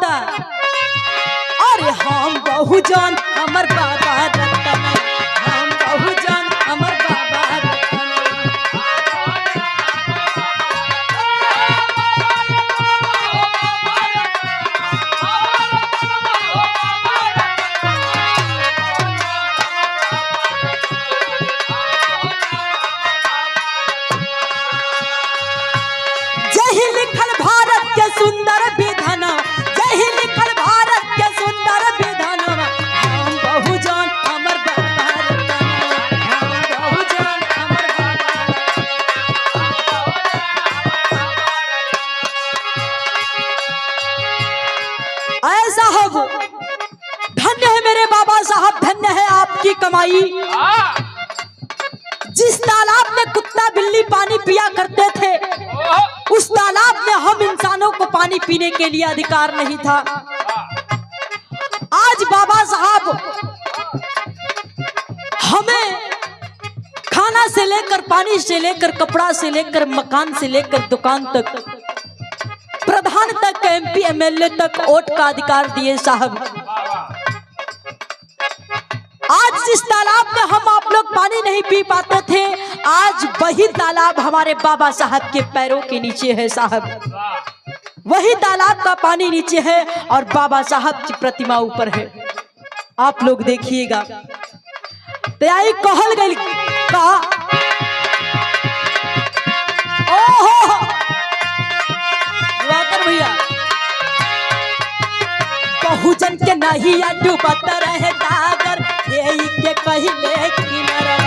कहता, अरे हम बहुजन हमर बाबा रतन, हम बहुजन हमर बाबा रतन। जही लिखल भारत के सुंदर विधान, जही लिखल भारत के सुंदर विधान, हम बहुजन हमर बाबा रतन, हम बहुजन हमर बाबा रतन। ऐ साहब, धन्य है मेरे बाबा साहब, धन्य है आपकी कमाई। जिस तालाब में कुत्ता बिल्ली पानी पिया करते थे, उस तालाब में हम इंसानों को पानी पीने के लिए अधिकार नहीं था। आज बाबा साहब हमें खाना से लेकर, पानी से लेकर, कपड़ा से लेकर, मकान से लेकर, दुकान तक, प्रधान तक, एमपी एमएलए तक वोट का अधिकार दिए साहब। आज जिस तालाब में हम आप लोग पानी नहीं पी पाते थे, आज वही तालाब हमारे बाबा साहब के पैरों के नीचे है साहब। वही तालाब का पानी नीचे है और बाबा साहब की प्रतिमा ऊपर है। आप लोग देखिएगा। तैयारी कहल गई का, ओहो भैया, बहुजन के नहीं डूबत रहे सागर, यही के पहले किनारा।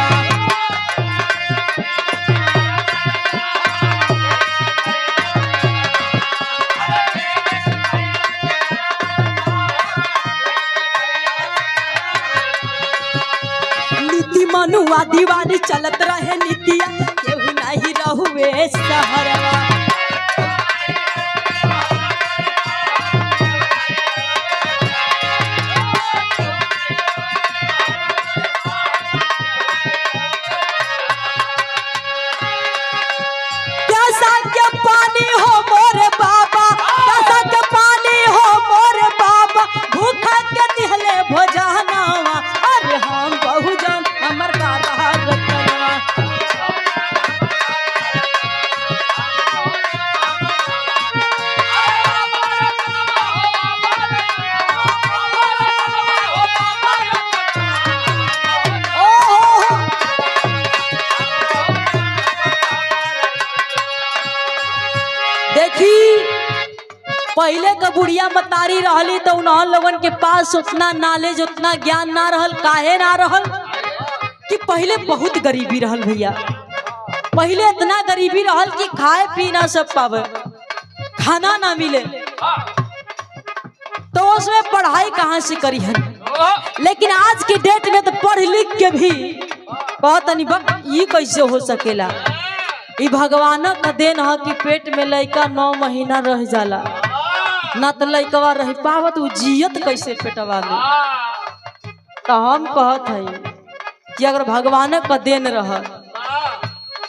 नीति मनुआ दीवानी चलत रहे नीतिया, केहू नहीं रहुए सहरवा। पहले का बुढ़िया मतारी रहली तो उन लोगन के पास उतना नॉलेज, उतना ज्ञान ना रहल। काहे ना रहल कि पहले बहुत गरीबी रहल भैया। पहले इतना गरीबी रहल कि खाए पी ना सब पावे, खाना ना मिले, तो उसमें पढ़ाई कहाँ से करी हन। लेकिन आज के डेट में तो पढ़ लिख के भी कहतनी बक ये कैसे हो सकेला। ये भगवान का देन है कि पेट में लड़का 9 महीना रह जाला, ना तो लड़कवा रह पावत, वो जियत कैसे पेटवा में। तो हम कहत है कि अगर भगवान का देन रह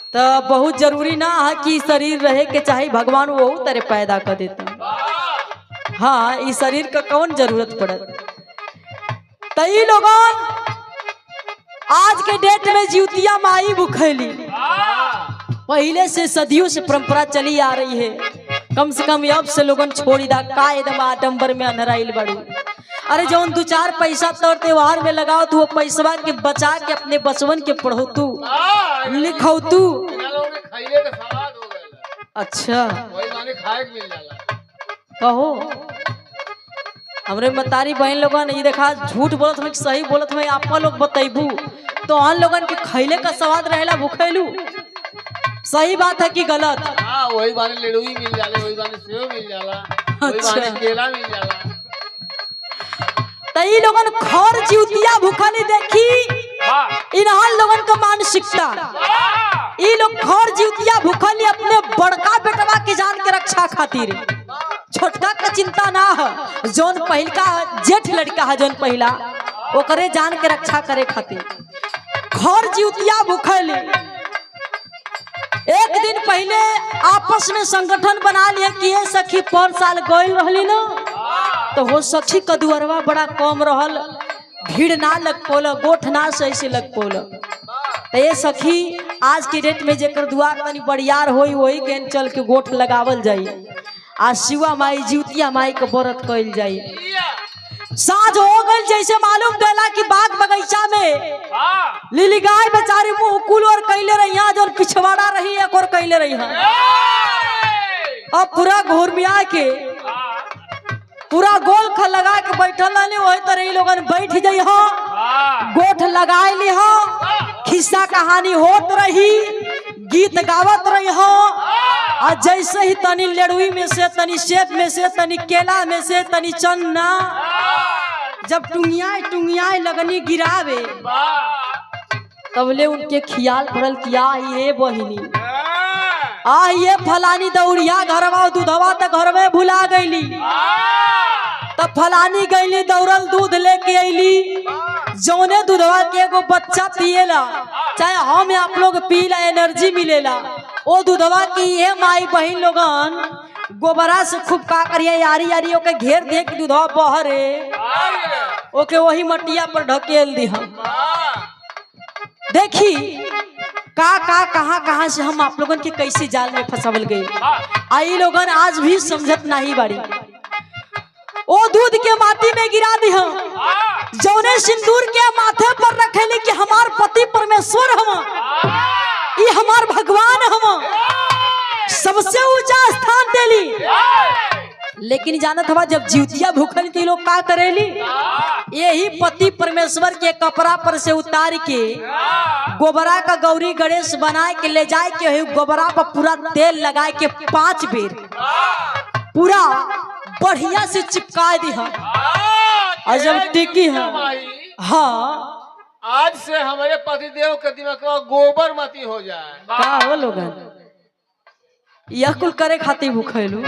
तो बहुत जरूरी ना है कि शरीर रहे के चाहे, भगवान वो तरह पैदा कर देता। हाँ, इस शरीर का कौन जरूरत पड़त। तो ये लोगन आज के डेट में जीवतिया माई भूखैली। पहले से सदियों से परंपरा चली आ रही है। कम से कम अब से लोगन छोड़ी दा का एकदम आडम्बर में अनहराइल बड़ू। अरे जौन 2-4 पैसा तौर त्योहार में लगाओ तो वो पैसवा के बचा के अपने बचवन के पढ़ो तू, लिखो तू। अच्छा कहो हमरे मतारी बहन लोगन ये देखा झूठ बोलत हमें सही बोलत हमें, आप लोग बतैबू तो हम लोगन के खैले का स्वाद रहेला भूखैलू। सही बात है कि गलत? हाँ, वही बाने लेडुई मिल जाला, वही बाने सेव मिल जाला, वही बाने केला मिल जाला। तई लोगन खर जीवतिया भूखनी देखी इन्हां लोगन का मानसिकता। ई लोग खर जीवतिया भूखनी अपने बड़का बेटवा के जान के रक्षा खातिर, छोटका का चिंता ना है। जोन पहिलका जेठ लड़का है, जोन पहिला ओकरे जान के रक्षा करे खातिर खर जीवतिया भूखली। एक दिन पहले आपस में संगठन बना लिया कि ये सखी पर साल गई रहली ना, तो हो सखी कदुअरवा बड़ा कम रहल, भीड़ ना लग पोल, गोठ ना सही से लग पोल। तो ये सखी आज के डेट में जेकर दुआर तनी बड़ियार होई वही के चल के गोठ लगावल जाई, आ शिवा माई जीवतिया माई के व्रत कइल जाई। साँझ हो गई जैसे मालूम देला कि बाग बगीचा में लिली गाय बेचारी मुंह कुल और कैले रही, जो पिछवाड़ा रही एक और कैले रही। अब पूरा घोरमिया के पूरा गोल खा लगा के बैठल नहीं, वही तरह लोगन बैठ जाइ हो, गोठ लगाए ली हो, खिस्सा कहानी होत रही, गीत गावत रही हो। और जैसे ही तनी लेड़ुई में से, तनी सेब में से, तनी केला में से, तनी चन्ना, जब टुंगिया लगनी गिरावे, तबले उनके ख्याल पड़ल किया ये बहिनी ये फलानी दौड़िया घरवा दूधवा तक घर में भुला गईली। तब फलानी गईली दौड़ल दूध लेके अली, जौने दूधवा के एगो बच्चा पिएला, चाहे हम आप लोग पीला एनर्जी मिलेला, ओ दूधवा की ये माई बहन लोगन गोबरा से खूब का करिए यारी यारी ओके घेर दे के दूधवा बहरे, ओके वही मटिया पर ढकेल दी। हम देखी कहाँ से हम आप लोगन के कैसे जाल में फंसावल गए, आई लोगन आज भी समझत नहीं बाड़ी। ओ दूध के माटी में गिरा दी हम, जौने सिंदूर के माथे पर रखेली कि हमार पति परमेश्वर हम, ये हमार भगवान हम, सबसे ऊंचा स्थान देली। लेकिन जानत हवा जब जीवतिया भूखल के लोग का करेली, यही पति परमेश्वर के कपड़ा पर से उतार के गोबरा का गौरी गणेश बनाए के ले जाए के गोबरा पर पूरा तेल लगाए के 5 बेर पूरा बढ़िया से चिपका दी हम, और जब टिकी है। हाँ आज से हमारे पतिदेव के दिमाग गोबर मती हो जाए। का हो लोगन यह कुल करे खातिर भूखलू,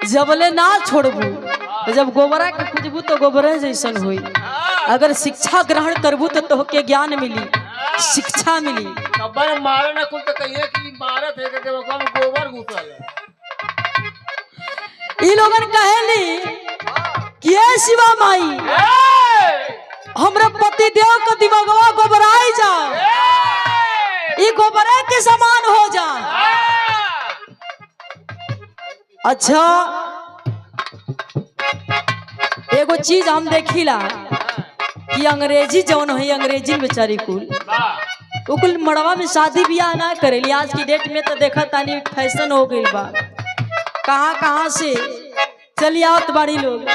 जबले ना छोड़बू, तो जब गोबरा के खोजबू तो गोबरा जैसन हुई। अगर शिक्षा ग्रहण करबू तो तोहके ज्ञान मिली, शिक्षा मिली। अब्बा मारे ना कुल तो कहिए कि मारत है के गोबर घुसल है। ई लोगन कहेली कि ए शिवा माई हमरा पति देव का दिमागवा गोबराई जा, ई गोबरा के समान हो जा। अच्छा एगो चीज हम देखिला कि अंग्रेजी जौन है, अंग्रेजी बेचारी कुल मड़वा में शादी ब्याह ना करेली। आज की डेट में तो देखा तानी फैशन हो गई बा, कहाँ से चली आवत बाड़ी लोग।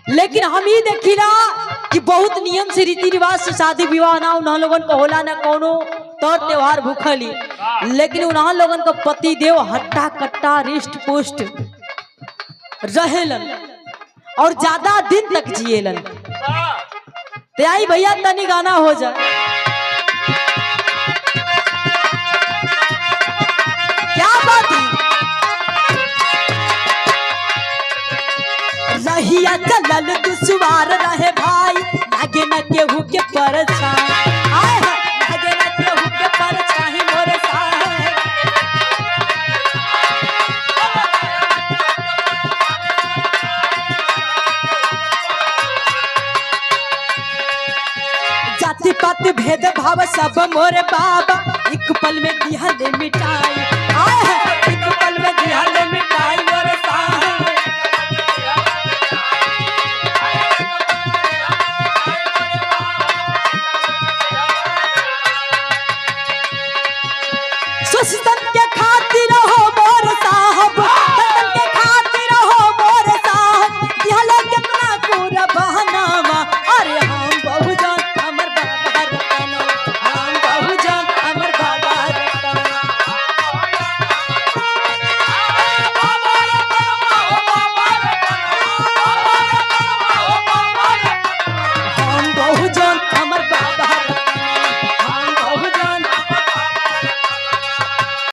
लेकिन हम ही देखिला कि बहुत नियम से रीति रिवाज से शादी विवाह ना उन्हा लोगन को होला ना कोनो तौर त्योहार भूखली, लेकिन उन्हा लोगन को पति देव हट्टा कट्टा रिष्ट पुष्ट रहेलन और ज्यादा दिन तक जिएलन। ते आई भैया तनी गाना हो जा। क्या बात है, रहिया चलल दुश्वार रहे भाई, लागे न केहू के परछाई, आए लागे न केहू के परछाई मोरे साए। जाति पात भेद भाव सब मोरे बाबा एक पल में दिहले मिटाई, आए